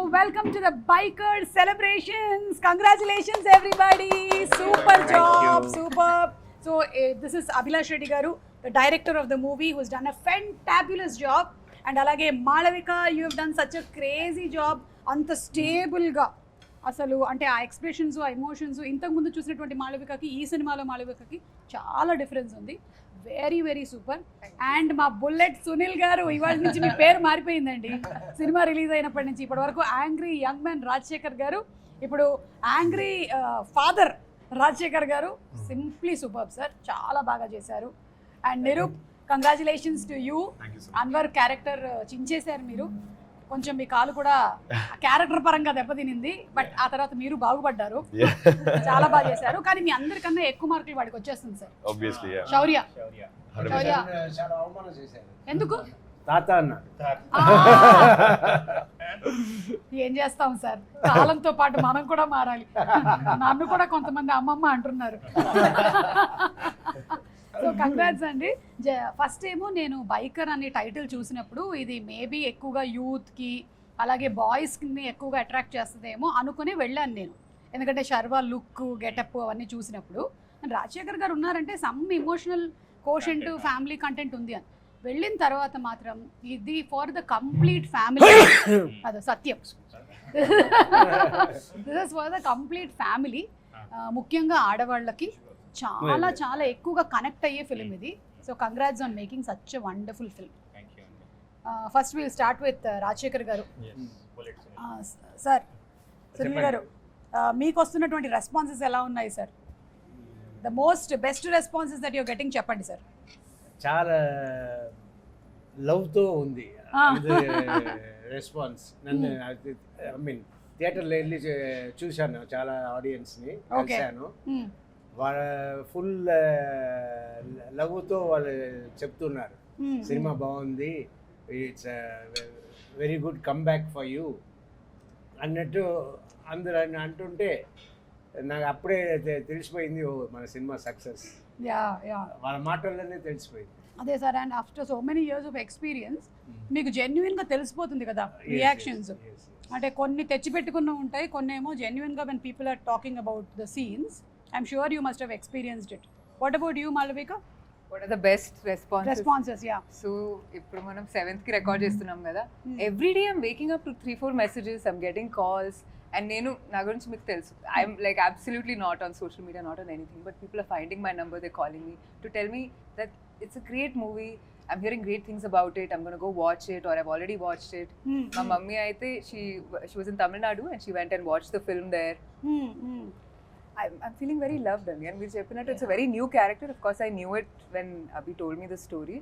welcome to the Biker Celebrations. Congratulations, everybody. Super job, superb. So, this is Abhilash Reddy Garu, the director of the movie, who's done a fantabulous job. And alage Malavika, you have done such a crazy job. Anta stable ga. అసలు అంటే ఆ expressions ఆ emotions ఇంతకుముందు చూసినటువంటి మాళవికకి ఈ సినిమాలో మాళవికకి చాలా difference ఉంది. Very very super. అండ్ మా బుల్లెట్ సునీల్ గారు, ఇవాళ నుంచి మీ పేరు మారిపోయిందండి. సినిమా రిలీజ్ అయినప్పటి నుంచి ఇప్పటి వరకు యాంగ్రీ యంగ్ మ్యాన్ రాజశేఖర్ గారు, ఇప్పుడు యాంగ్రీ ఫాదర్ రాజశేఖర్ గారు. సింప్లీ సూపర్ సార్, చాలా బాగా చేశారు. And Nirup, congratulations to you. Anwar character చించేశారు మీరు. కొంచెం మీ కాలు కూడా క్యారెక్టర్ పరంగా దెబ్బతినింది, బట్ ఆ తర్వాత మీరు బాగుపడ్డారు. చాలా బాగా చేశారు. కానీ మీ అందరికన్నా ఎక్కువ మార్కులు వాడికి వచ్చేస్తుంది సార్. శౌర్య ఎందుకు తాత అన్నాడు. ఏం చేస్తాం సార్, కాలంతో పాటు మనం కూడా మారాలి. నన్ను కూడా కొంతమంది అమ్మమ్మ అంటున్నారు. సో కంగ్రాట్స్ అండి. ఫస్ట్ ఏమో నేను బైకర్ అనే టైటిల్ చూసినప్పుడు ఇది మేబీ ఎక్కువగా యూత్కి అలాగే బాయ్స్ని ఎక్కువగా అట్రాక్ట్ చేస్తుందేమో అనుకుని వెళ్ళాను నేను. ఎందుకంటే శర్వా లుక్ గెటప్ అవన్నీ చూసినప్పుడు రాజశేఖర్ గారు ఉన్నారంటే some emotional quotient family content ఉంది అని వెళ్ళిన తర్వాత మాత్రం ఇది ఫర్ ద కంప్లీట్ ఫ్యామిలీ. అదే సత్యం, this is for the complete family. ముఖ్యంగా ఆడవాళ్ళకి చాలా చాలా ఎక్కువగా కనెక్ట్ అయ్యే ఫిల్మ్ ఇది. So congrats on making such a wonderful film. First will start with Rajasekhar garu. Sir, Sunil garu, మీకు వస్తున్నటువంటి రెస్పాన్సెస్ ఎలా ఉన్నాయి sir? The most best responses that your getting చెప్పండి సార్. చాలా లవ్తో ఉంది రెస్పాన్స్. నన్ను ఐ మీన్ థియేటర్లో వెళ్ళి చూశాను, చాలా ఆడియన్స్ని కలిశాను. వాళ్ళ ఫుల్ లవ్తో వాళ్ళు చెప్తున్నారు సినిమా బాగుంది, it's very good come back for you అన్నట్టు అందరూ అంటుంటే నాకు అప్పుడే తెలిసిపోయింది, ఓ మన సినిమా సక్సెస్. వాళ్ళ మాటల్లోనే తెలిసిపోయింది. అదే sir, and after so many years of experience మీకు జెన్యున్గా తెలిసిపోతుంది కదా రియాక్షన్స్. అంటే కొన్ని తెచ్చిపెట్టుకున్న ఉంటాయి, కొన్ని ఏమో జెన్యున్గా when people are talking about the scenes. I'm sure you must have experienced it. What about you, Malavika? What are the best responses? Responses, yeah. So, ఇప్పుడు మనం 7th కి రికార్డ్ చేస్తున్నాం కదా. Every day I'm waking up to 3-4 messages, I'm getting calls, and నేను నా గురించి మీకు తెలుసు, I'm like absolutely not on social media, not on anything, but people are finding my number, they're calling me to tell me that it's a great movie, I'm hearing great things about it, I'm going to go watch it, or I've already watched it. My mummy aithe she was in Tamil Nadu and she went and watched the film there. I'm feeling very loved, and మీరు చెప్పినట్టు it's a very new character. Of course I knew it when Abhi told me the story,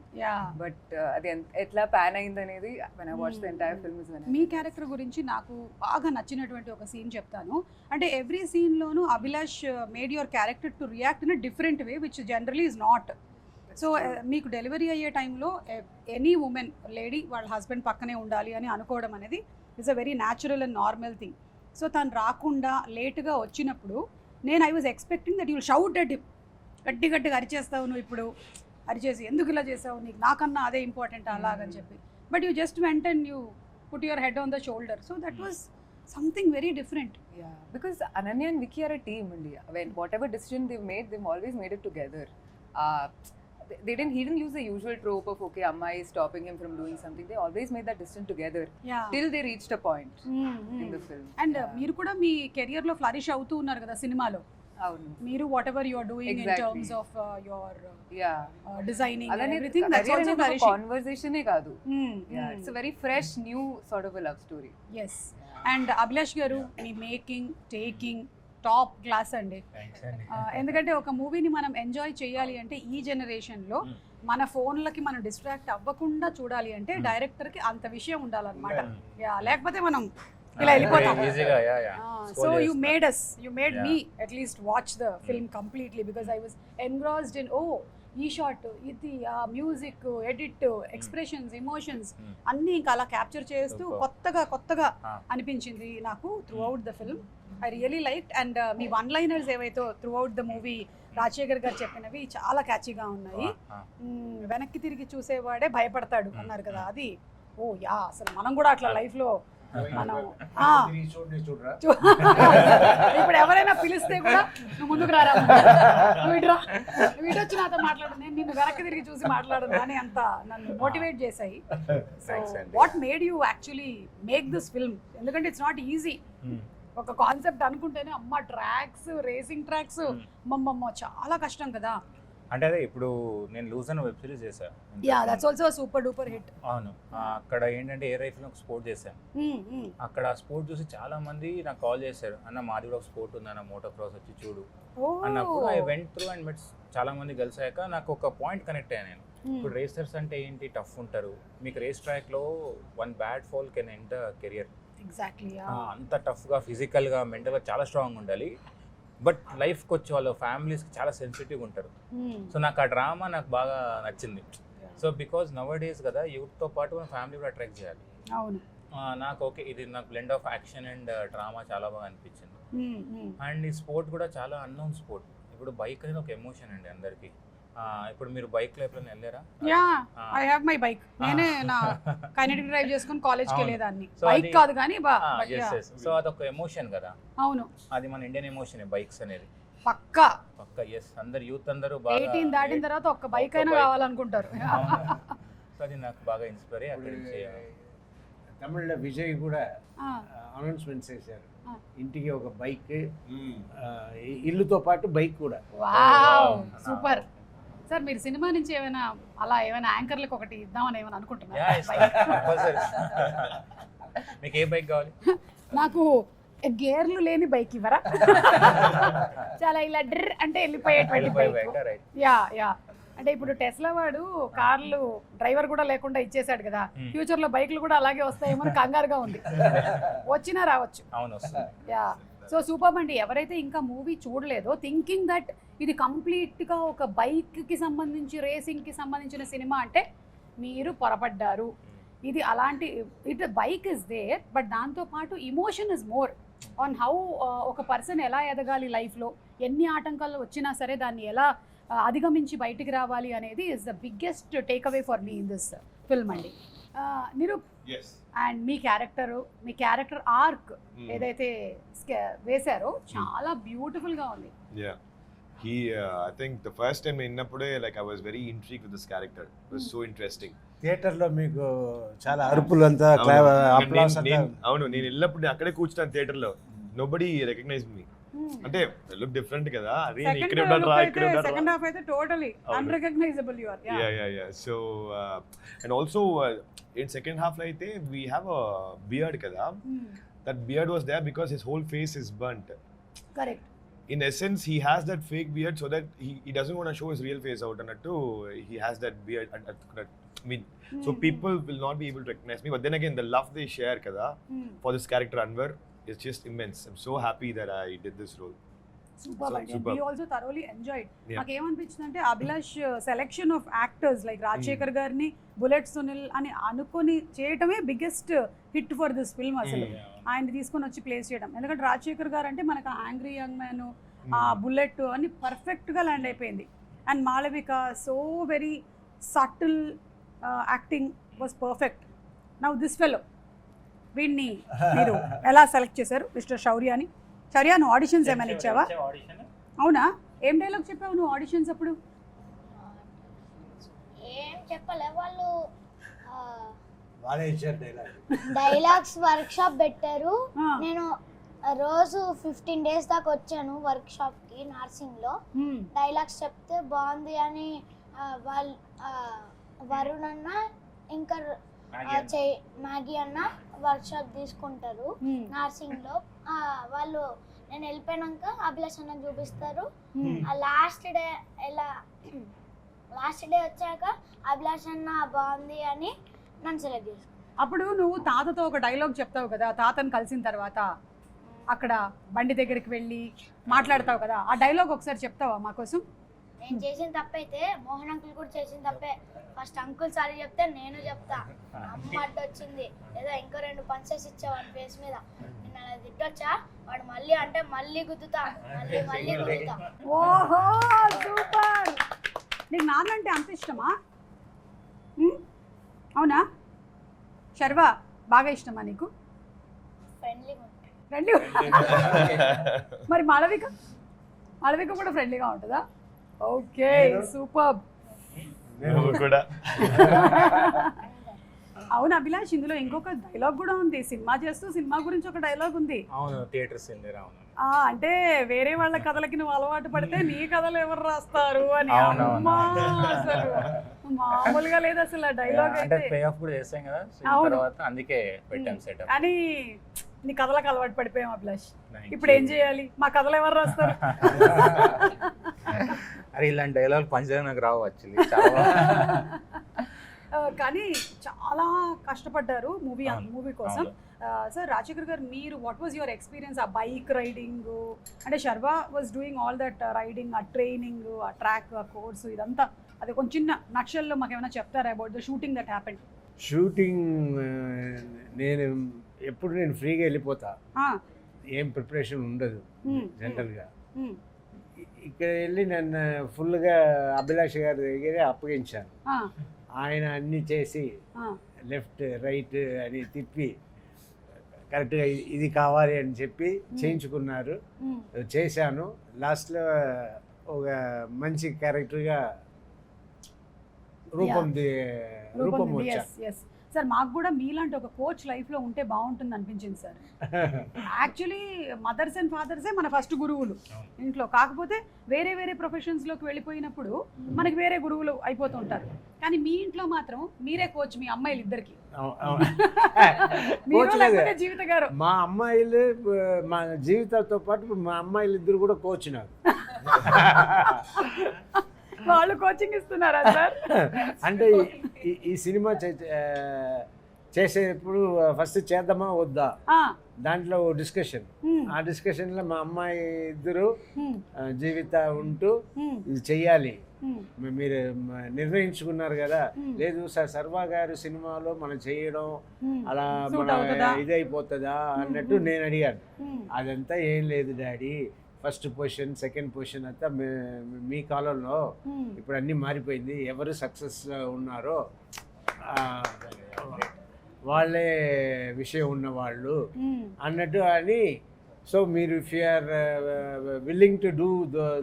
but అది ఎట్లా pan అయింది అనేది when I watched the entire film is when మీ character గురించి నాకు బాగా నచ్చినటువంటి ఒక సీన్ చెప్తాను. అంటే ఎవ్రీ సీన్లోనూ Abhilash made your character to react in a different way which generally is not. So మీకు డెలివరీ అయ్యే టైంలో ఎనీ ఉమెన్ లేడీ వాళ్ళ హస్బెండ్ పక్కనే ఉండాలి అని అనుకోవడం అనేది it's a very natural and normal thing. So తను రాకుండా లేటుగా వచ్చినప్పుడు నేను I was expecting that you will shout at him. గట్టిగా అరిచేస్తావు నువ్వు, ఇప్పుడు అరిచేసి ఎందుకు ఇలా చేసావు, నీకు నాకన్నా అదే ఇంపార్టెంట్ అలాగని చెప్పి. But you just went and you put your head on the shoulder. So that was something very different. Because Ananya and Vicky are a team only. When whatever decision they've made, they've always made it together. He didn't use the usual trope of okay, Amma is stopping him from doing something. They always made that decision together till they reached a point in the film. And మీరు కూడా మీ career లో flourish అవుతూ ఉన్నారు కదా సినిమాలో. అవును, మీరు whatever you are doing in terms of your designing and everything, that's also flourishing. Conversation ఏ కాదు, it's a very fresh new sort of a love story. yes. And Abhilash గారు, మీ మేకింగ్ టేకింగ్ టాప్ క్లాస్ అండి. ఎందుకంటే ఒక మూవీని మనం enjoy చేయాలి అంటే ఈ జనరేషన్లో మన ఫోన్లకి మనం డిస్ట్రాక్ట్ అవ్వకుండా చూడాలి అంటే డైరెక్టర్కి అంత విషయం ఉండాలన్నమాట. లేకపోతే మనం ఇలా వెళ్ళిపోతాం. So you made me at least watch the film completely because I was engrossed in ఈ షాట్, ఇది, ఆ మ్యూజిక్, ఎడిట్, ఎక్స్ప్రెషన్స్, ఎమోషన్స్ అన్నీ ఇంకా అలా క్యాప్చర్ చేస్తూ కొత్తగా అనిపించింది నాకు throughout the film. I really like. And మీ వన్ లైనర్స్ ఏవైతే throughout the movie Rajasekhar garu చెప్పినవి చాలా క్యాచీగా ఉన్నాయి. వెనక్కి తిరిగి చూసేవాడే భయపడతాడు అన్నారు కదా, అది అసలు మనం కూడా అట్లా లైఫ్లో మనం చూడరా ఇప్పుడు ఎవరైనా పిలిస్తే కూడా నువ్వు ముందుకు రారా, నువ్వు వచ్చి నాతో మాట్లాడు, నేను నిన్ను వెనక్కి తిరిగి చూసి మాట్లాడను అని అంత నన్ను మోటివేట్ చేశాయి. So what made you actually make this film? ఎందుకంటే ఇట్స్ నాట్ ఈజీ. ఒక కాన్సెప్ట్ అనుకుంటేనే అమ్మ ట్రాక్స్, రేసింగ్ ట్రాక్స్, అమ్మమ్మ చాలా కష్టం కదా. అంటే అదే ఇప్పుడు నేను లూజ్ అని వెబ్ సిరీస్ చేశాను. Yeah, that's also super duper hit. అవును, అక్కడ ఏంటంటే ఎయిర్ రైఫిల్ ఒక స్పోర్ట్ చేశాను. అక్కడ ఆ స్పోర్ట్ చూసి చాలా మంది నాకు కాల్ చేశారు, అన్న మాది కూడా ఒక స్పోర్ట్ ఉంది అన్న, మోటో క్రాస్ వచ్చి చూడు అన్నప్పుడు ఐ వెంట్ త్రూ అండ్ మెట్స్ చాలా మంది కలిసాక నాకు ఒక పాయింట్ కనెక్ట్ అయ్యా నేను. ఇప్పుడు రేసర్స్ అంటే ఏంటి, టఫ్ ఉంటారు, మీకు రేస్ ట్రాక్ లో one bad fall can end the career. Exactly, అంత టఫ్గా ఫిజికల్గా మెంటల్గా చాలా స్ట్రాంగ్ ఉండాలి. బట్ లైఫ్కి వచ్చే వాళ్ళ ఫ్యామిలీస్కి చాలా సెన్సిటివ్గా ఉంటారు. సో నాకు ఆ డ్రామా నాకు బాగా నచ్చింది. సో బికాజ్ నవ్ డేస్ కదా యూత్తో పాటు మన ఫ్యామిలీ కూడా అట్రాక్ట్ చేయాలి. అవును, నాకు ఓకే ఇది నాకు blend of action and drama చాలా బాగా అనిపించింది. అండ్ ఈ స్పోర్ట్ కూడా చాలా అన్నోన్ స్పోర్ట్. ఇప్పుడు బైక్ అనేది ఒక ఎమోషన్ అండి అందరికీ. ఇప్పుడు మీరు బైక్ లో ఎప్పుడైనా వెళ్ళారా? Yeah, I have my bike. నేనే నా కైనెటిక్ డ్రైవ్ చేసుకొని కాలేజ్కి వెళ్ళేదాన్ని. బైక్ కాదు కానీ సో అదొక ఎమోషన్ కదా. అవును, అది మన ఇండియన్ ఎమోషన్ బైక్స్ అనేది. పక్కా ఎస్, అందరు యూత్ అందరూ బాగా 18 దాటిన తర్వాత ఒక్క బైక్ అయినా కావాలనుకుంటారు. సో అది నాకు బాగా ఇన్స్పైర్ అయ్యి అక్కడి నుంచి. తమిళ్లో విజయ్ కూడా అనౌన్స్మెంట్స్ చేశారు, ఇంటికి ఒక బైక్, ఇల్లుతో పాటు బైక్ కూడా. Wow, super. సార్ మీరు సినిమా నుంచి ఏమైనా అలా ఏమైనా యాంకర్లకు ఒకటి ఇద్దామని ఏమైనా అనుకుంటున్నారా? మీకు ఏ బైక్ కావాలి? నాకు గేర్లు లేని బైక్ ఇవ్వరా? చాలా ఇలా డ్ర్ అంటే వెళ్ళిపోయేటువంటి బైక్. యా యా, అంటే ఇప్పుడు టెస్లా వాడు కార్లు డ్రైవర్ కూడా లేకుండా ఇచ్చేసాడు కదా, ఫ్యూచర్ లో బైక్లు కూడా అలాగే వస్తాయేమో కంగారుగా ఉంది. వచ్చినా రావచ్చు. యా, సో సూపర్ అండి. ఎవరైతే ఇంకా మూవీ చూడలేదో, థింకింగ్ దట్ ఇది కంప్లీట్గా ఒక బైక్కి సంబంధించి రేసింగ్కి సంబంధించిన సినిమా అంటే మీరు పొరపడ్డారు. ఇది అలాంటి బైక్ ఇస్ దేర్, బట్ దాంతోపాటు emotion is more on how ఒక పర్సన్ ఎలా ఎదగాలి లైఫ్లో, ఎన్ని ఆటంకాలు వచ్చినా సరే దాన్ని ఎలా అధిగమించి బయటికి రావాలి అనేది is the biggest take away for me in this film అండి. నిరూప్, అండ్ మీ క్యారెక్టర్ ఆర్క్ ఏదైతే వేశారో చాలా బ్యూటిఫుల్ గా ఉంది. I think the first time innappude like I was very intrigued with this character. It was so interesting. Theatre లో మీకు చాలా అరుపులు అంతా అవును, నేను వెళ్ళినప్పుడు అక్కడే కూర్చున్నాను థియేటర్ లో. Nobody recognise me. అంటే లుక్ డిఫరెంట్ కదా, అరే ఇక్కడ ఉన్నారా ఇక్కడ ఉన్నారా. సెకండ్ హాఫ్ అయితే totally unrecognisable you are. Yeah so and also in second half lo aithe we have a beard kada. That beard was there because his whole face is burnt. Correct. In essence he has that fake beard so that he doesn't want to show his real face out, and he has that beard and I mean so people will not be able to recognize me. But then again the love they share kada for this character Anwar is just immense. I'm so happy that I did this role. Super. We also thoroughly enjoyed. నాకు ఏమనిపించిందంటే Abhilash selection of actors like Rajasekhar గారిని, bullet Sunil అని అనుకొని చేయటమే biggest hit for this film. అసలు ఆయన తీసుకొని వచ్చి ప్లేస్ చేయడం, ఎందుకంటే రాజశేఖర్ గారు అంటే మనకు యాంగ్రీ యంగ్ మ్యాన్, ఆ బుల్లెట్ అని పర్ఫెక్ట్గా ల్యాండ్ అయిపోయింది. And Malavika so very subtle acting was perfect. Now this fellow, వీడిని మీరు ఎలా సెలెక్ట్ చేశారు మిస్టర్ శౌర్యాని? శౌర్య, నువ్వు ఆడిషన్స్ ఏమైనా ఇచ్చావా? అవునా, ఏం డైలాగ్ చెప్పావు నువ్వు ఆడిషన్స్ అప్పుడు? ఏం చెప్పలే, వాళ్ళు డైలాగ్స్ వర్క్ షాప్ పెట్టారు. నేను రోజు 15 days దాకా వచ్చాను వర్క్ షాప్ కి నర్సింగ్ లో. డైలాగ్స్ చెప్తే బాగుంది అని వాళ్ళు వరుణ్ అన్న ఇంకా మ్యాగీ అన్న వర్క్ షాప్ తీసుకుంటారు నర్సింగ్ లో. వాళ్ళు నేను వెళ్ళిపోయినాక అభిలాష్ అన్న చూపిస్తారు. లాస్ట్ డే వచ్చాక అభిలాష్ అన్న బాగుంది అని నన్ను సెలెక్ట్ చేసుకున్నాను. అప్పుడు నువ్వు తాతతో ఒక డైలాగ్ చెప్తావు కదా, తాతను కలిసిన తర్వాత అక్కడ బండి దగ్గరికి వెళ్ళి మాట్లాడతావు కదా, ఆ డైలాగ్ ఒకసారి చెప్తావా మా కోసం? నేను చేసిన తప్పైతే మోహన్ అంకుల్ కూడా చేసిన తప్పే. ఫస్ట్ అంకుల్ సారీ చెప్తే నేను చెప్తా. అమ్మ అడ్డు వచ్చింది ఏదో ఇంకో 2 పంచెస్ ఇచ్చావు అని ఫేస్ మీద, నేను అలా తిట్టొచ్చా, వాడు మళ్ళీ అంటే మళ్ళీ గుద్దుతా, మళ్ళీ గుద్దుతా. ఓహో సూపర్. నీకు నాన్నంటే అంత ఇష్టమా? అవునా శర్వా, బాగా ఇష్టమా నీకు? ఫ్రెండ్లీగా ఉంటాడు. ఫ్రెండ్లీ మరి మాళవిక కూడా ఫ్రెండ్లీగా ఉంటుందా? Okay, super. నువ్వు కూడా అవును అభిలాష్, ఇందులో ఇంకొక డైలాగ్ కూడా ఉంది. సినిమా చేస్తూ సినిమా గురించి ఒక డైలాగ్ ఉంది. అవును, థియేటర్ సీన్ దగ్గర. అవును, అంటే వేరే వాళ్ళ కథలకి నువ్వు అలవాటు పడితే నీ కథలు ఎవరు రాస్తారు అని. అవునవును. అమ్మా, అసలు మామూలుగా లేదు అసలు ఆ డైలాగ్ అంటే అయితే. పే ఆఫ్ కూడా చేసాం కదా, సో అవును. తర్వాత అందుకే పెట్టాం సెటప్. అని నీ కథలకు అలవాటు పడిపోయాం అభిలాష్. ఇప్పుడు ఏం చేయాలి? మా కథలు ఎవరు రాస్తారు? అరే ఇలాంటి డైలాగ్ పంచగా నాకు రావు యాక్చువల్లీ. కానీ చాలా కష్టపడ్డారు మూవీ అవును. కోసం. సార్ రాజశేఖర్ గారు, మీరు వాట్ వాజ్ యువర్ ఎక్స్పీరియన్స్ ఆ బైక్ రైడింగ్? అంటే Sharwa was doing all that riding, ఆ ట్రైనింగ్, ఆ ట్రాక్, ఆ కోర్సు, ఇదంతా అది కొంచెం చిన్న నక్షల్లో మాకు ఏమైనా చెప్తారా about the shooting that happened? Shooting నేను ఎప్పుడు ఫ్రీగా వెళ్ళిపోతా, ఏం ప్రిపరేషన్ ఉండదు జనరల్గా. ఇక్కడ వెళ్ళి నన్ను ఫుల్గా అభిలాష్ గారి దగ్గర అప్పగించాను. ఆయన అన్నీ చేసి లెఫ్ట్ రైట్ అని తిప్పి కరెక్ట్గా ఇది కావాలి అని చెప్పి చేయించుకున్నారు. చేశాను. లాస్ట్లో ఒక మంచి క్యారెక్టర్గా రూపం వచ్చా. సార్ మాకు కూడా మీలాంటి ఒక కోచ్ లైఫ్లో ఉంటే బాగుంటుంది అనిపించింది సార్. యాక్చువల్లీ మదర్స్ అండ్ ఫాదర్సే మన ఫస్ట్ గురువులు ఇంట్లో. కాకపోతే వేరే వేరే ప్రొఫెషన్స్లోకి వెళ్ళిపోయినప్పుడు మనకి వేరే గురువులు అయిపోతుంటారు. కానీ మీ ఇంట్లో మాత్రం మీరే కోచ్ మీ అమ్మాయిలు ఇద్దరికి. జీవిత గారు మా అమ్మాయిలు, మా జీవితాలతో పాటు మా అమ్మాయిలు ఇద్దరు కూడా కోచ్ నాకు. వాళ్ళు కోచింగ్ ఇస్తున్నారా సార్? అంటే ఈ సినిమా చేసేటప్పుడు ఫస్ట్ చేద్దామా వద్దా దాంట్లో డిస్కషన్. ఆ డిస్కషన్లో మా అమ్మాయి ఇద్దరు జీవిత ఉంటూ ఇది చెయ్యాలి మీరు నిర్ణయించుకున్నారు కదా. లేదు సార్, సర్వా గారు సినిమాలో మనం చేయడం అలా మన ఇదైపోతుందా అన్నట్టు నేను అడిగాను. అదంతా ఏం లేదు daddy, first position second position అంతా మీ కాలంలో, ఇప్పుడు అన్నీ మారిపోయింది. ఎవరు సక్సెస్లో ఉన్నారో వాళ్ళే విషయం ఉన్నవాళ్ళు అన్నట్టు అని. సో మీరు if you are willing to do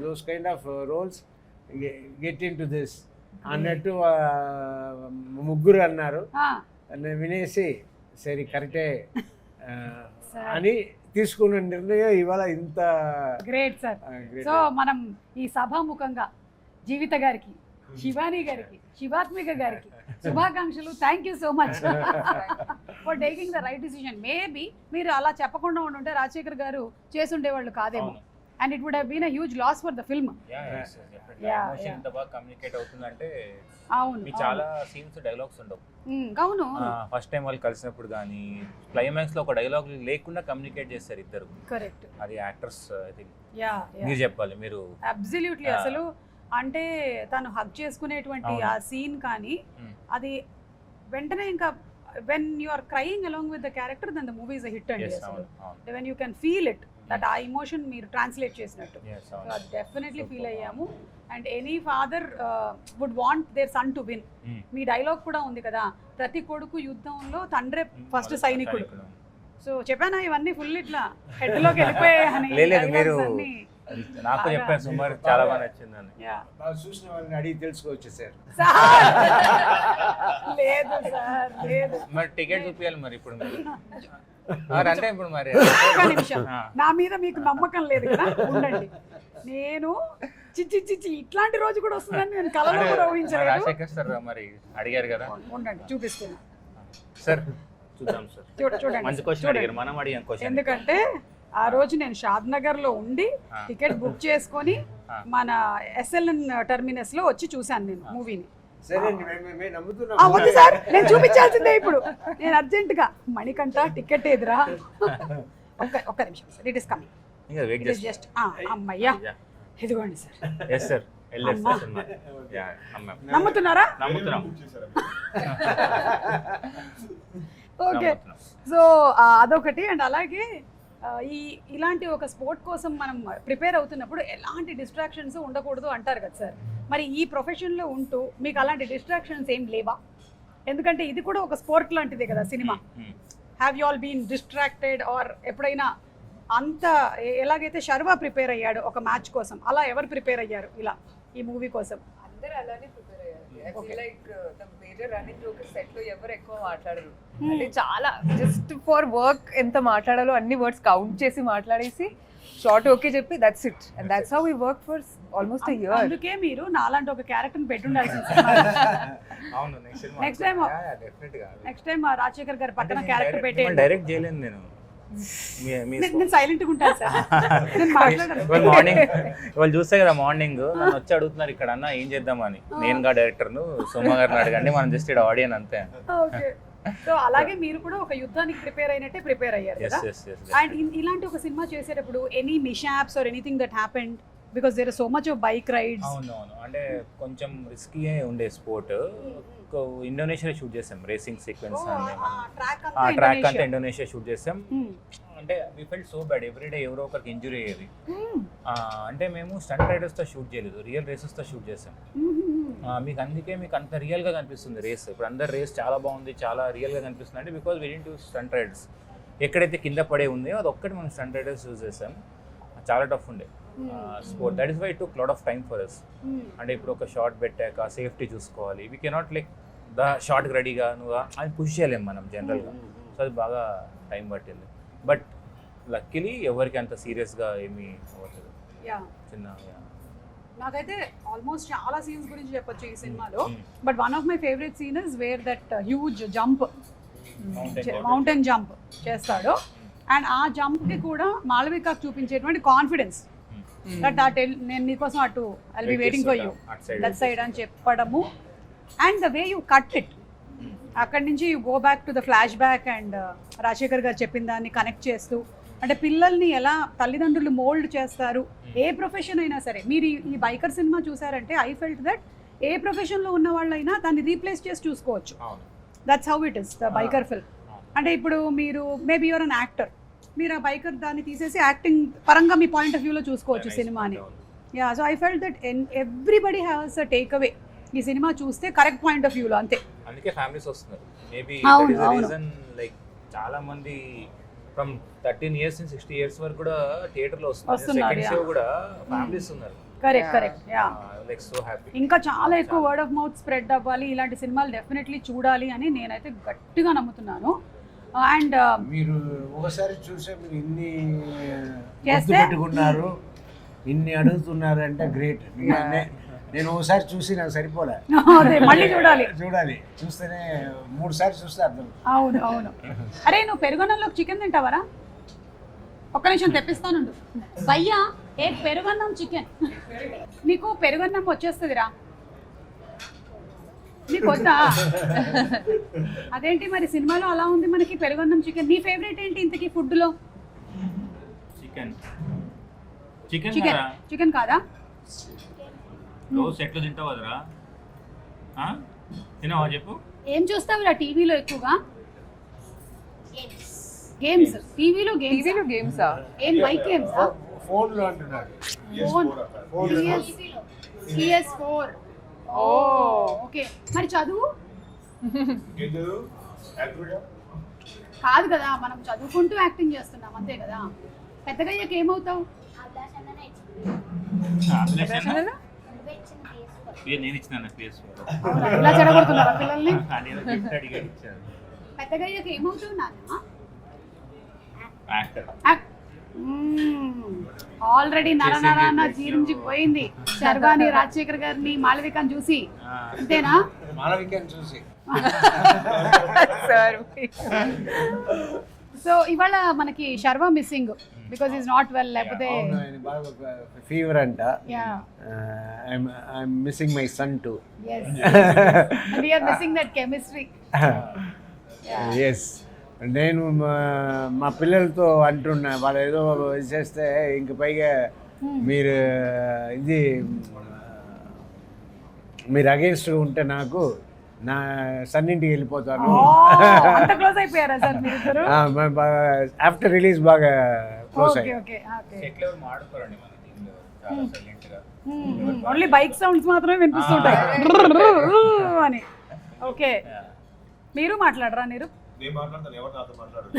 those kind of roles, get into this అన్నట్టు ముగ్గురు అన్నారు. నేను వినేసి సరే కరెక్టే అని తీసుకున్న నిర్ణయం ఇవాళ ఇంత గ్రేట్ సార్. సో మనం ఈ సభాముఖంగా జీవిత గారికి, శివాని గారికి, శివాత్మిక గారికి శుభాకాంక్షలు. Thank you so much for taking the right decision. Maybe మీరు అలా చెప్పకుండా ఉంటే రాజశేఖర్ గారు చేసుండేవాళ్ళు కాదేమో. And it would have been a huge loss for the film. Emotion ఎంత బాగా కమ్యూనికేట్ అవుతుందంటే అవును, చాలా సీన్స్ డైలాగ్స్ ఉండవు. అవును, ఫస్ట్ టైం వాళ్ళు కలిసినప్పుడు కానీ క్లైమాక్స్ లో ఒక డైలాగ్ లేకుండా కమ్యూనికేట్ చేస్తారు ఇద్దరు. కరెక్ట్. అది యాక్టర్స్ ఐ థింక్ యా మీరు చెప్పాలి. మీరు అబ్సల్యూట్లీ అసలు అంటే తను హగ్ చేసుకునేటువంటి ఆ సీన్ కానీ అది వెంటనే ఇంకా when you are crying along with the character, then the movie is a hit and yes, when you can feel it, that ఆ ఎమోషన్ మీరు ట్రాన్స్లేట్ చేసినట్టు. సో అది డెఫినెట్లీ ఫీల్ అయ్యాము. And any father would want their son to win. మీ dialogue కూడా ఉంది కదా, ప్రతి కొడుకు యుద్ధంలో తండ్రే ఫస్ట్ సైనికుడు. సో చెప్పానా ఇవన్నీ ఫుల్ ఇట్లా హెడ్లోకి వెళ్ళిపోయాయని. నాకు చెప్పాను సుమారు, చాలా బాగా నచ్చిందని. చూసిన వాళ్ళని అడిగి తెలుసుకోవచ్చు సార్. లేదు సార్, లేదు. మరి టికెట్ చూపించాలి మరి ఇప్పుడు అంటే ఇప్పుడు మరి ఒక్క నిమిషం, నా మీద మీకు నమ్మకం లేదు కదా, ఉండండి. నేను చిచ్చి ఇట్లాంటి రోజు కూడా వస్తుందని నేను కలలో కూడా ఊహించలేదు. రాజశేఖర్ సార్ మరి అడిగారు కదా, ఉండండి చూపిస్తున్నా సార్. చూద్దాం సార్, చూడండి. మంచి క్వశ్చన్ అడిగారు, మనం అడిగాం క్వశ్చన్. ఎందుకంటే ఆ రోజు నేను షాద్ నగర్ లో ఉండి టికెట్ బుక్ చేసుకొని మన SLN టెర్మినస్ లో వచ్చి చూశాను నేను మూవీని. వద్దు సార్, నేను చూపించాల్సిందే ఇప్పుడు. నేను అర్జెంట్ గా మణికంఠ టికెట్ ఎదురా, ఒక్క నిమిషం sir, it is coming just. అమ్మయ్యా, ఇదిగోండి సార్. ఎస్ సార్, నమ్ముతున్నారా? నమ్ముతున్నాం. ఓకే, సో అదొకటి. అండ్ అలాగే ఇలాంటి ఒక స్పోర్ట్ కోసం మనం ప్రిపేర్ అవుతున్నప్పుడు ఎలాంటి డిస్ట్రాక్షన్స్ ఉండకూడదు అంటారు కదా సార్. మరి ఈ ప్రొఫెషన్లో ఉంటూ మీకు అలాంటి డిస్ట్రాక్షన్స్ ఏం లేవా? ఎందుకంటే ఇది కూడా ఒక స్పోర్ట్ లాంటిదే కదా సినిమా. Have you all been distracted or ఎప్పుడైనా అంత ఎలాగైతే శర్వా ప్రిపేర్ అయ్యాడు ఒక మ్యాచ్ కోసం, అలా ఎవరు ప్రిపేర్ అయ్యారు ఇలా ఈ మూవీ కోసం? అందరూ అలానే ప్రిపేర్ అయ్యారు. I feel like the major running joke set లో ఎవరు ఎక్కువ మాట్లాడరు. అంటే చాలా జస్ట్ ఫర్ వర్క్ ఎంత మాట్లాడాలో అన్ని వర్డ్స్ కౌంట్ చేసి మాట్లాడేసి షార్ట్ ఓకే చెప్పి that's it, and that's how we work for almost a year. అందుకే మీరు నాలాంటి ఒక క్యారెక్టర్ పెట్టుండాల్సింది. అవును next time next time Rajasekhar గారి పక్కన క్యారెక్టర్ పెట్టేయండి. డైరెక్ట్ చేయలేదు నేను. నేను సైలెంట్ గా ఉంటాను సార్, నేను మాట్లాడను. మార్నింగ్ వాళ్ళు చూస్తే కదా మార్నింగ్ నన్ను వచ్చి అడుగుతున్నారు ఇక్కడ అన్న ఏం చేద్దామని. నేనుగా డైరెక్టర్ను సోమ గారిని అడగండి, మనం జస్ట్ ఇక్కడ ఆడియన్ అంతే. ఓకే, సో అలాగే మీరు కూడా ఒక యుద్ధానికి ప్రిపేర్ అయినట్టే ప్రిపేర్ అయ్యారు కదా. అండ్ ఇలాంటి ఒక సినిమా చేసేటప్పుడు any mishaps or anything that happened because there are so much of bike rides? అవునవును, అంటే కొంచెం రిస్కీ ఉండే స్పోర్ట్. ఇండోనేషియా షూట్ చేసాం రేసింగ్ సీక్వెన్స్ అన్ని. ఆ ట్రాక్ అంతా ఇండోనేషియా షూట్ చేసాం. అంటే we felt so bad, everyday ఎవరో ఒకరికి ఇంజురీ అయ్యేది. అంటే మేము స్టంట్ రైడర్స్తో షూట్ చేయలేదు, రియల్ రేసెస్తో షూట్ చేసాం. మీకు అందుకే మీకు అంత రియల్గా కనిపిస్తుంది రేస్. ఇప్పుడు అందరు రేస్ చాలా బాగుంది, చాలా రియల్గా కనిపిస్తుంది అంటే because we didn't use stunt riders. ఎక్కడైతే కింద పడే ఉందో అది ఒక్కటి మనం స్టంట్ రైడర్స్ యూజ్ చేసాం. చాలా టఫ్ ఉండే sport. That is why took lot of time for us. అంటే ఇప్పుడు ఒక షార్ట్ పెట్టాక సేఫ్టీ చూసుకోవాలి. వీ కెనాట్ లైక్ ద షార్ట్కి రెడీగా నువ్వు అది పుష్ చేయలేము మనం జనరల్గా. సో అది బాగా టైం పట్టింది. బట్ లక్కీలీ ఎవరికి అంత సీరియస్గా ఏమీ అవ్వట్లేదు. చిన్న నాకైతే ఆల్మోస్ట్ చాలా సీన్స్ గురించి చెప్పొచ్చు ఈ సినిమాలో. But one of my favourite scene is where that huge jump, mountain jump చేస్తాడు. అండ్ ఆ జంప్కి కూడా మాళవికకు చూపించేటువంటి కాన్ఫిడెన్స్ దట్ నేను నీకోసం అటు I'll be waiting for you that side అని చెప్పడము. And the way you cut it, అక్కడి నుంచి you go back to the flash back and Rajasekhar గారు చెప్పిన దాన్ని కనెక్ట్ చేస్తూ, అంటే పిల్లల్ని ఎలా తల్లిదండ్రులు మోల్డ్ చేస్తారు. ఏ ప్రొఫెషన్ అయినా సరే, మీరు ఈ బైకర్ సినిమా చూసారంటే ఐ ఫెల్ట్ దట్ ఏ ప్రొఫెషన్లో ఉన్న వాళ్ళైనా దాన్ని రీప్లేస్ చేసి చూసుకోవచ్చు. That's how it is the biker film. అంటే ఇప్పుడు మీరు మేబీ యువర్ అన్ యాక్టర్, మీరు ఆ బైకర్ దాన్ని తీసేసి యాక్టింగ్ పరంగా మీ పాయింట్ ఆఫ్ వ్యూలో చూసుకోవచ్చు సినిమాని. Yeah, so I felt that everybody has a take away ఈ సినిమా చూస్తే కరెక్ట్ పాయింట్ ఆఫ్ వ్యూలో. అంతే, అందుకే ఫ్యామిలీస్ వస్తున్నారు. Maybe that is the reason. Like చాలా మంది ఫ్రమ్ 13 years నుంచి 60 years వరకు కూడా థియేటర్లో వస్తున్నారు. సెకండ్ షో కూడా ఫ్యామిలీస్ ఉన్నారు. Correct. Yeah, like so happy. ఇంకా చాలా ఎక్కువ వర్డ్ ఆఫ్ మౌత్ స్ప్రెడ్ అవ్వాలి, ఇలాంటి సినిమాలు డెఫినెట్లీ చూడాలి అని నేనైతే గట్టిగా నమ్ముతున్నాను. అండ్ మీరు ఒకసారి చూసే మీరు ఇన్ని పెట్టుకున్నారు, ఇన్ని అడుగుతున్నారు అంటే గ్రేట్. నేను ఒకసారి చూసి నాకు సరిపోలే, మళ్ళీ చూడాలి. చూస్తేనే 3 సార్లు చూస్తే అర్థం. అవును. అరే నువ్వు పెరుగన్నంలోకి చికెన్ తింటావరా? ఒక్క నిమిషం తెప్పిస్తానుండు. భయ్యా ఏ పెరుగన్నం చికెన్. నీకు పెరుగన్నం వచ్చేస్తుందిరా, నీకు వద్దా? అదేంటి మరి సినిమాలో అలా ఉంది మనకి పెరుగన్నం చికెన్. నీ ఫేవరెట్ ఏంటి ఇంతకీ ఫుడ్లో? చికెన్ కాదా? రోజు సెట్లో తింటావు కదరా, తినవా చెప్పు. ఏం చూస్తావురా టీవీలో ఎక్కువగా? గేమ్స్. టీవీలో గేమ్స్ ఏం బైక్ గేమ్స్? ఫోన్లో అంటున్నారు. PS4. ఓకే, మరి చదువు కాదు కదా, మనం చదువుకుంటూ యాక్టింగ్ చేస్తున్నాం అంతే కదా. పెద్దగా అయ్యాక ఏమవుతావు? నేను ఇచ్చిన ఇలా చెడగొడుతున్నారా పిల్లల్ని? పెద్దగా అయ్యాక ఏమవుతావు నాన్న? ఆల్రెడీ నరనరాన జీర్ణించిపోయింది శర్వాని, రాజశేఖర్ గారిని, మాళవికని చూసి. అంతేనా? మాళవికని చూసి. సో ఇవాళ మనకి Sharwa missing because is not well, లేకపోతే ఫీవర్ అంట. I'm missing my son too. We are missing that chemistry. Yes, నేను మా పిల్లలతో అంటున్నా, వాళ్ళు ఏదో చేస్తే ఇంక పైగా మీరు అగేన్స్ట్గా ఉంటే నాకు నా సన్నింటికి వెళ్ళిపోతాను. ఆఫ్టర్ రిలీజ్ బాగా క్లోజ్ ఓన్లీ బైక్ సౌండ్స్ మాత్రమే వినిపిస్తుంటాయి అని. ఓకే, మీరు మాట్లాడరా? నేను మాట్లాడతాను, ఎవరు నాతో మాట్లాడరు.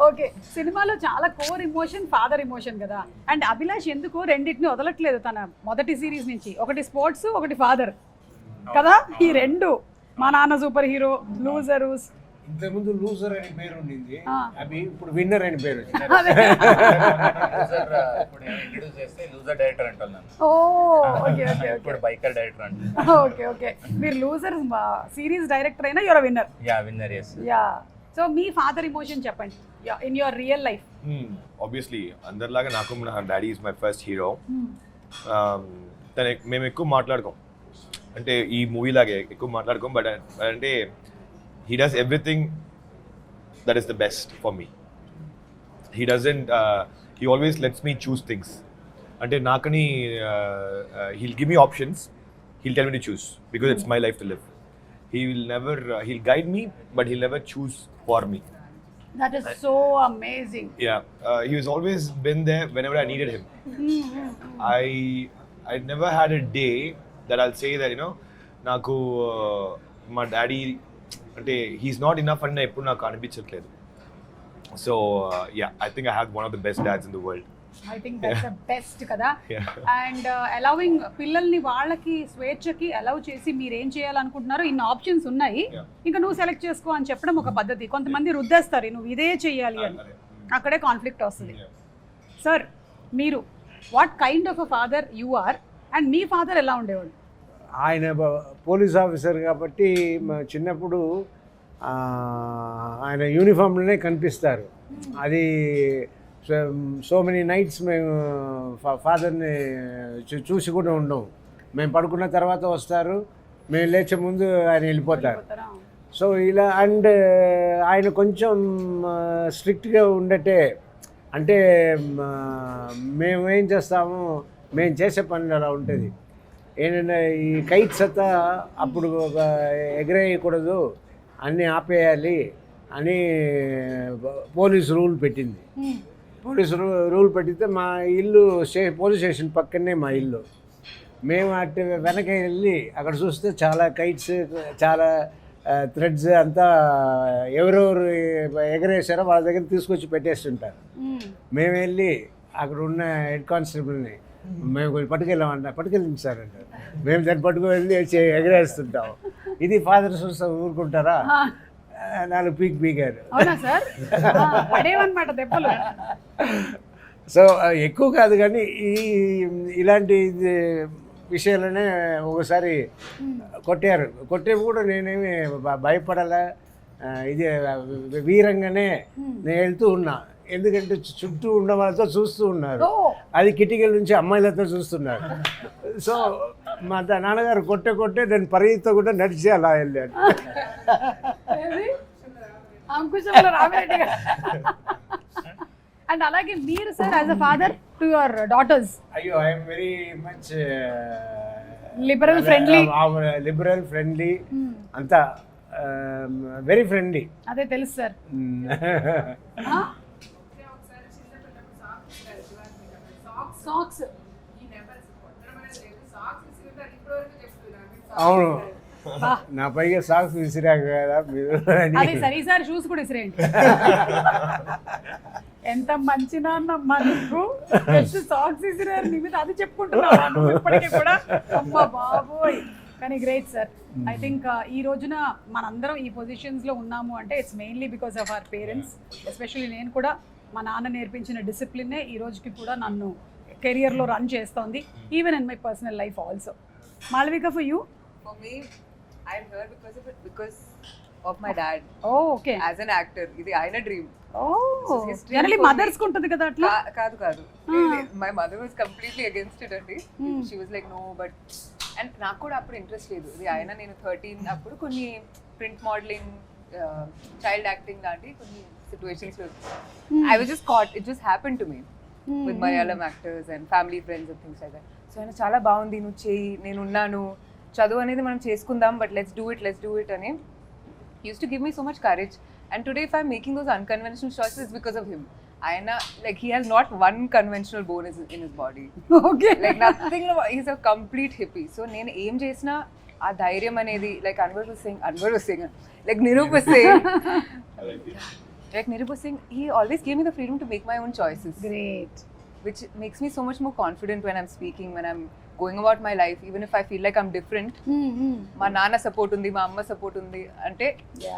ఓకే, సినిమాలో చాలా కోర్ ఇమోషన్ ఫాదర్ ఇమోషన్ కదా, అండ్ అభిలాష్ ఎందుకు రెండింటిని వదలట్లేదు తన మొదటి సిరీస్ నుంచి, ఒకటి స్పోర్ట్స్ ఒకటి ఫాదర్ కదా, ఈ రెండు మా నాన్న సూపర్ హీరో, లూజరు. ఇంతకుముందు లూజర్ అని పేరు ఉండింది, ఆ. అవి ఇప్పుడు విన్నర్ అని పేరు వచ్చింది. ఇప్పుడు ఇంట్రడ్యూస్ చేస్తే లూజర్ డైరెక్టర్ అంటున్నాను. ఓ ఓకే ఓకే ఇప్పుడు బైకర్ డైరెక్టర్ అంటున్నాను. ఓకే ఓకే, మీరు లూజర్ సిరీస్ డైరెక్టర్ అయినా your winner. Yeah winner yes. Yeah, so మీ ఫాదర్ ఇమోషన్ చెప్పండి in your real life. Obviously అందరిలాగా నాకు నా daddy is my first hero. మేము ఎక్కువ మాట్లాడుకోం, అంటే ఈ మూవీ లాగే ఎక్కువ మాట్లాడుకోం, బట్ అంటే he does everything that is the best for me. He doesn't he always lets me choose things. Ante nakani he'll give me options, he'll tell me to choose because it's my life to live. He will never he'll guide me, but he'll never choose for me. That is so amazing. Yeah, he has always been there whenever I needed him. I never had a day that I'll say that, you know, naku my daddy అంటే he's not enough అని ఎప్పుడు నాకు అనిపించట్లేదు. So yeah, I think I have one of the best dads in the world. I think that's the best కదా. And allowing పిల్లల్ని వాళ్ళకి స్వేచ్ఛకి allow చేసి మీరు ఏం చేయాలనుకుంటున్నారో ఇన్ని ఆప్షన్స్ ఉన్నాయి, ఇంకా నువ్వు సెలెక్ట్ చేసుకో అని చెప్పడం ఒక పద్ధతి. కొంతమంది రుద్దేస్తారు నువ్వు ఇదే చేయాలి అని, అక్కడే కాన్ఫ్లిక్ట్ వస్తుంది. సార్, మీరు what kind of a father you are, and మీ ఫాదర్ ఎలా ఉండేవాడు? ఆయన పోలీస్ ఆఫీసర్ కాబట్టి చిన్నప్పుడు ఆయన యూనిఫామ్లోనే కనిపిస్తారు. అది సో మెనీ నైట్స్ మేము ఫాదర్ని చూసి కూడా ఉండము. మేము పడుకున్న తర్వాత వస్తారు, మేము లేచే ముందు ఆయన వెళ్ళిపోతారు. సో ఇలా అండ్ ఆయన కొంచెం స్ట్రిక్ట్గా ఉండటే, అంటే మేము ఏం చేస్తాము, మేము చేసే పనులు అలా ఉంటుంది. ఏంటంటే ఈ కైట్స్ అంతా అప్పుడు ఎగరేయకూడదు, అన్నీ ఆపేయాలి అని పోలీస్ రూల్ పెట్టింది. పోలీస్ రూల్ పెట్టితే మా ఇల్లు పోలీస్ స్టేషన్ పక్కనే మా ఇల్లు. మేము అటు వెనక వెళ్ళి అక్కడ చూస్తే చాలా కైట్స్, చాలా థ్రెడ్స్ అంతా ఎవరెవరు ఎగరేసారో వాళ్ళ దగ్గర తీసుకొచ్చి పెట్టేస్తుంటారు. మేము వెళ్ళి అక్కడ ఉన్న హెడ్ కానిస్టేబుల్ని మేము కొంచెం పట్టుకెళ్ళింది సార్ అంటారు. మేము దాన్ని పట్టుకుని ఎగరేస్తుంటాం. ఇది ఫాదర్ చూస్తే ఊరుకుంటారా? 4 పీకారు. అవునా సార్? పడేవన్నమాట దెబ్బలు. సో ఎక్కువ కాదు, కానీ ఇలాంటి విషయాలనే ఒకసారి కొట్టే కూడా నేనేమి భయపడాలా, ఇది వీరంగానే నేను వెళ్తూ ఉన్నా. ఎందుకంటే చుట్టూ ఉన్న వాళ్ళతో చూస్తూ ఉన్నారు, అది కిటికీల నుంచి అమ్మాయిలతో చూస్తున్నారు. సో మా నాన్నగారు కొట్టే నేను పరిగెత్తో కూడా నడిచి అలా వెళ్ళాను. అండ్ అలాగే మీరు sir as a father to your daughters? అయ్యో, I'm very much liberal friendly అంతా, వెరీ ఫ్రెండ్లీ. అదే తెలుసు సార్. సాక్స్ అవును, నా పైగా సాక్స్ విసిరాక కదా మీరు. అది సరే సార్, షూస్ కూడా విసిరేయండి. ఎంత మంచి నాన్నమ్మా నీకు, సాక్స్ విసిరారు నీ మీద, అది చెప్పుకుంటున్నాను ఇప్పటికీ కూడా. అమ్మ బాబోయ్, కానీ గ్రేట్ సార్. ఐ థింక్ ఈ రోజున మనందరం ఈ పొజిషన్స్లో ఉన్నాము అంటే it's mainly because of our parents. Especially నేను కూడా మా నాన్న నేర్పించిన డిసిప్లినే ఈ రోజుకి కూడా నన్ను కెరియర్లో రన్ చేస్తోంది, even in my personal life also. Malavika, for you? For me, I'm here because of my dad. Oh, okay. As an actor, ఇది ఆయన డ్రీమ్. జనరల్లీ మదర్స్ కు ఉంటుంది కదా అట్లా. కాదు my mother was completely against it అండి. She was like no, but and నాకు కూడా అప్పుడు ఇంట్రెస్ట్ లేదు. ఇది ఆయన నేను 13 అప్పుడు కొన్ని ప్రింట్ మోడలింగ్, చైల్డ్ యాక్టింగ్ లాంటి కొన్ని situations I was just cot, it just happen to me with Malayalam actors and family friends and things like that. So ఆయన చాలా బాగుంది, నువ్వు చేయి, నేను ఉన్నాను, చదువు అనేది మనం చేసుకుందాం, బట్ లెట్స్ డూ ఇట్ అని used to give me so much courage. And today if I'm making those unconventional choices, it's because of him. Ayana, like, he has not one conventional bone in his body. Okay. Like nothing, he's a complete hippie. So nenu em chesina ఆ ధైర్యం అనేది like Anwar was saying like Nirup was saying like Nirup was saying he always gave me the freedom to make my own choices, great. which makes me so much more confident when I'm speaking, when I'm going about my life, even if I feel like I'm different. మా నాన్న support ఉంది, మా అమ్మ support ఉంది అంటే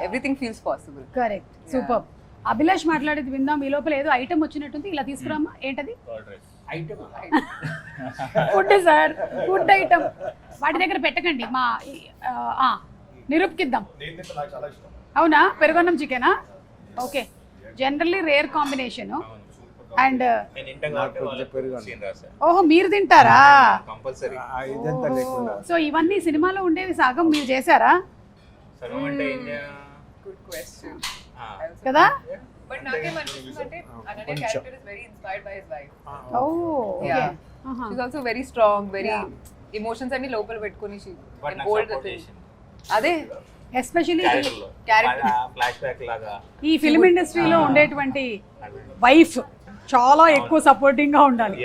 everything feels possible. Correct, super. Abhilash మాట్లాడేది విందాం. ఈ లోపల ఏదో ఐటమ్ వచ్చినట్టుంది, ఇలా తీసుకురామ్మా. ఏంటది? Item food sir, food item. వాటి దగ్గర పెట్టకండి, మా నిరూప్కిద్దాం. అవునా, పెరుగన్నం చికెనా? Okay, generally rare combination. And ఓహో, మీరు తింటారా? ఇదంతా లేకుండా సో ఇవన్నీ సినిమాలో ఉండేవి సగం మీరు చేశారా గుడ్ క్వశ్చన్ కదా? బట్ నాకేమనిపిస్తుందంటే Ananya character is very inspired by his wife. Oh okay. She is also very strong, very emotions అన్ని లోపల పెట్టుకొని she can hold the thing. అదే ఎస్పెషల్లీ క్యారెక్టర్ ఫ్లాష్ బ్యాక్ లాగా ఈ ఫిల్మ్ ఇండస్ట్రీలో ఉండేటువంటి వైఫ్ చాలా ఎక్కువ సపోర్టింగ్ గా ఉండాలి,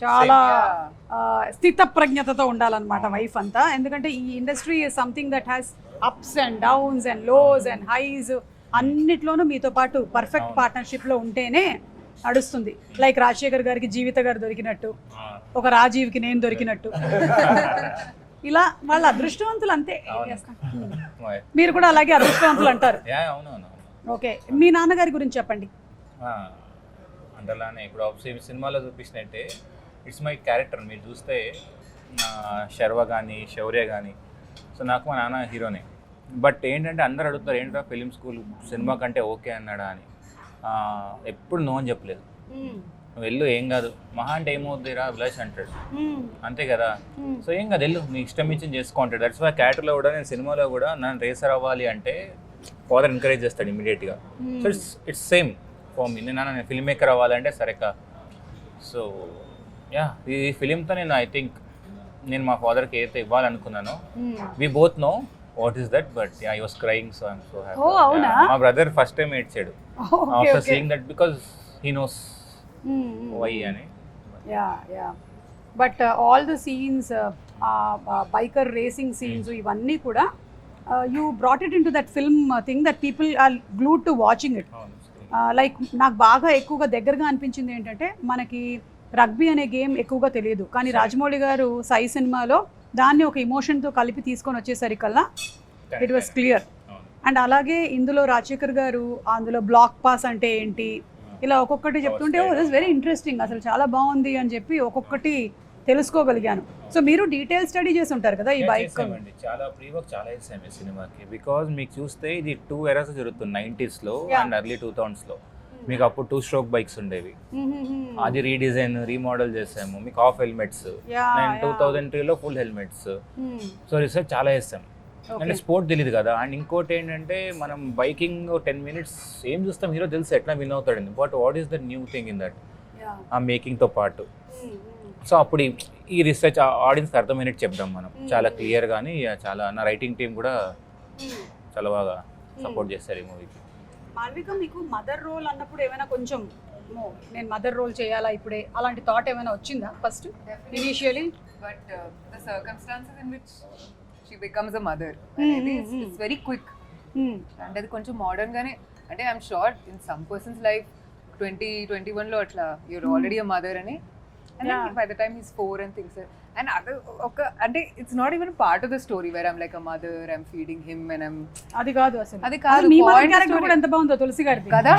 చాలా స్థితప్రజ్ఞతతో ఉండాలన్నమాట వైఫ్ అంతా. ఎందుకంటే ఈ industry is something that has ups and downs and lows and highs. అన్నిట్లోనూ మీతో పాటు పర్ఫెక్ట్ పార్ట్నర్షిప్ లో ఉంటేనే నడుస్తుంది. లైక్ రాజశేఖర్ గారికి జీవిత గారు దొరికినట్టు, ఒక రాజీవ్కి నేను దొరికినట్టు. ఇలా వాళ్ళ అదృష్టవంతులు అంతే. మీరు కూడా అలాగే అదృష్టవంతులు అంటారు. ఓకే, మీ నాన్నగారి గురించి చెప్పండి. అందులోనే ఇప్పుడు సినిమాలో చూపించినట్టే ఇట్స్ మై క్యారెక్టర్. మీరు చూస్తే శర్వ కానీ శౌర్య కానీ, సో నాకు మా నాన్న హీరోనే. బట్ ఏంటంటే అందరు అడుగుతారు ఏంటో ఫిలిం స్కూల్ సినిమా కంటే ఓకే అన్నాడా అని. ఎప్పుడు నో అని చెప్పలేదు. నువ్వు వెళ్ళు, ఏం కాదు, మహా అంటే ఏమవుతుందిరా అభిలాష్ అంటాడు, అంతే కదా. సో ఏం కాదు, వెళ్ళు, నీ ఇష్టం ఇచ్చి చేసుకో అంటాడు. దట్స్ వై క్యారెక్టర్లో కూడా నేను సినిమాలో కూడా నన్ను రేసర్ అవ్వాలి అంటే ఫాదర్ ఎంకరేజ్ చేస్తాడు ఇమీడియట్గా. So it's same for me. నేను ఫిల్మ్ మేకర్ అవ్వాలంటే సరేక. సో యా, ఈ ఫిలింతో నేను ఐ థింక్ నేను మా ఫాదర్కి ఏదైతే ఇవ్వాలనుకున్నానో, we both know what is that, but I was crying, so I'm so happy. మా బ్రదర్ ఫస్ట్ టైం ఏడ్చాడు after seeing that, because he knows why అని. Yeah yeah, but all the scenes, biker racing scenes, ఇవన్నీ కూడా you brought it into that film thing that people are glued to watching it. Like నాకు బాగా ఎక్కువగా దగ్గరగా అనిపించింది ఏంటంటే, మనకి రగ్బీ అనే గేమ్ ఎక్కువగా తెలియదు, కానీ రాజమౌళి గారు సై సినిమాలో దాన్ని ఒక ఎమోషన్తో కలిపి తీసుకొని వచ్చేసరికల్లా ఇట్ వాస్ క్లియర్. అండ్ అలాగే ఇందులో రాజశేఖర్ గారు అందులో బ్లాక్ పాస్ అంటే ఏంటి, ఇలా ఒక్కొక్కటి చెప్తుంటే ఓ దిస్ వెరీ ఇంట్రెస్టింగ్, అసలు చాలా బాగుంది అని చెప్పి ఒక్కొక్కటి తెలుసుకోగలిగాను. సో మీరు డీటెయిల్ స్టడీ చేసి ఉంటారు కదా ఈ బైక్? చాలా ప్రీ వర్క్ చాలా చేసాం ఈ సినిమాకి. బికాజ్ మీకు చూస్తే ఇది 2 ఎరాస్ జరుగుతుంది, 90s అండ్ ఎర్లీ 2000s. మీకు అప్పుడు 2 స్ట్రోక్ బైక్స్ ఉండేవి, అది రీడిజైన్ రీమోడల్ చేసాము. మీకు హాఫ్ హెల్మెట్స్, 2003లో ఫుల్ హెల్మెట్స్. సో రీసెర్చ్ చాలా చేస్తాం. అంటే స్పోర్ట్ తెలియదు కదా. అండ్ ఇంకోటి ఏంటంటే, మనం బైకింగ్ 10 minutes ఏం చూస్తాం, హీరో తెలుసు ఎట్లా విన్ అవుతాడండి, but what is the new thing in that, ఆ మేకింగ్తో పాటు. సో అప్పుడు ఈ రీసెర్చ్ ఆడియన్స్కి అర్థమైనట్టు చెప్దాం మనం చాలా క్లియర్. కానీ చాలా నా రైటింగ్ టీం కూడా చాలా బాగా సపోర్ట్ చేస్తారు ఈ మూవీకి. మాల్విక, మీకు మదర్ రోల్ అన్నప్పుడు ఏమైనా కొంచెం నేను మదర్ రోల్ చేయాలా ఇప్పుడే అలాంటి థాట్ ఏమైనా వచ్చిందా first initially? But the circumstances in which she becomes a mother, it's very quick. అంటే అది కొంచెం మోడర్న్ గానే, అంటే I'm sure in some persons life 2021లో అట్లా యూర్ ఆల్రెడీ అ మదర్ అని. And then by the time he's 4 and things like, and other అంటే it's not even part of the story where I'm like a mother, I'm feeding him and I'm అది కాదు అసలు. అది కాదు, మీ mother character కూడా ఎంత బాగుందో తులసి గారిది కదా.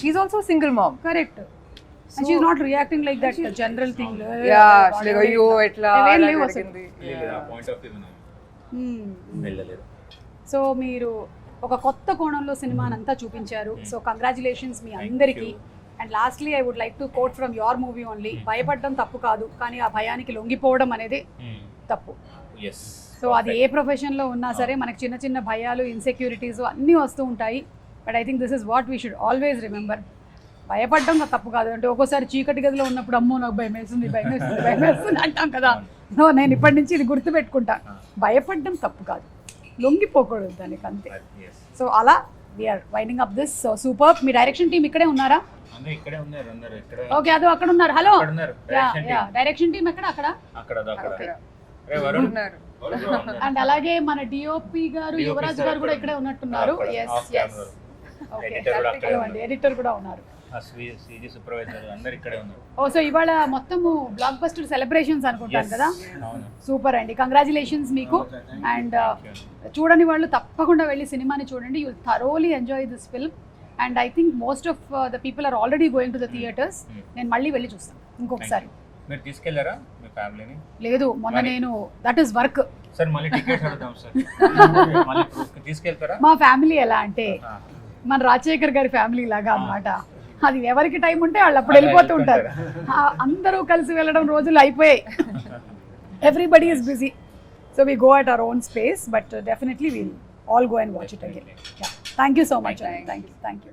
She's also a single mom, correct, and she's not reacting like that general thing. Yeah, she's like అయ్యో ఎట్లా అలా జరిగింది. పాయింట్ ఆఫ్ వ్యూ వెళ్ళలేదు. సో మీరు ఒక కొత్త కోణంలో సినిమానంతా చూపించారు. సో కంగ్రాచులేషన్స్ మీ అందరికీ. And lastly I would like to quote from your movie only, భయపడడం తప్పు కాదు, కానీ ఆ భయానికి లొంగిపోవడం అనేది తప్పు. సో అది ఏ ప్రొఫెషన్లో ఉన్నా సరే మనకి చిన్న చిన్న భయాలు, ఇన్సెక్యూరిటీస్ అన్నీ వస్తూ ఉంటాయి. But I think this is what we should always remember. భయపడడం తప్పు కాదు. అంటే ఒక్కోసారి చీకటి గదిలో ఉన్నప్పుడు అమ్మో నాకు భయం వేస్తుంది, భయం వేస్తుంది, భయం వేస్తుంది అంటాం కదా. నో, నేను ఇప్పటి నుంచి ఇది గుర్తుపెట్టుకుంటా, భయపడడం తప్పు కాదు, లొంగిపోకూడదు దానికి, అంతే. సో అలా we are winding up this. So super. మీ డైరెక్షన్ టీం ఇక్కడే ఉన్నారా? ఓకే, అదో అక్కడ ఉన్నారు. హలో, డైరెక్షన్ టీం ఎక్కడ? అక్కడ. రే వరుణ్ ఉన్నారు. అండ్ అలాగే మన డిఓపి గారు DOP యువరాజ్ sir గారు కూడా ఇక్కడ ఇక్కడే ఉన్నట్టున్నారు. అక్కడ ఎస్ off camera. Editor కూడా అక్కడే ఉన్నారు. ఎడిటర్ కూడా ఉన్నారు. ఆ సిజీ సూపర్వైజర్ అందరు ఇక్కడే ఉన్నారు. ఓ సో ఇవాళ మొత్తము బ్లాక్ బస్టర్ సెలబ్రేషన్స్ అనుకుంటాను కదా. అవును. సూపర్ అండి, కంగ్రాచులేషన్స్ మీకు. అండ్ చూడని వాళ్ళు తప్పకుండా వెళ్ళి సినిమాని చూడండి. You thoroughly enjoy this film. And I think most of the people are already going to the theatres. నేను మళ్ళీ వెళ్ళి చూస్తాను ఇంకొకసారి. మీరు తీసుకెళ్లారా మీ ఫ్యామిలీని? లేదు, మొన్న నేను దట్ ఈస్ వర్క్. సార్ మళ్ళీ టికెట్స్ అడుగుతాం సార్. మళ్ళీ తీసుకెళ్తారా? మా ఫ్యామిలీ ఎలా అంటే మన రాజశేఖర్ గారి ఫ్యామిలీ లాగా అన్నమాట. అది ఎవరికి టైం ఉంటే వాళ్ళు అప్పుడు వెళ్ళిపోతూ ఉంటారు. అందరూ కలిసి వెళ్ళడం రోజులు అయిపోయాయి. Everybody is busy, so we go at our own space, but definitely we'll all go and watch it again. Thank you so much. Thank you.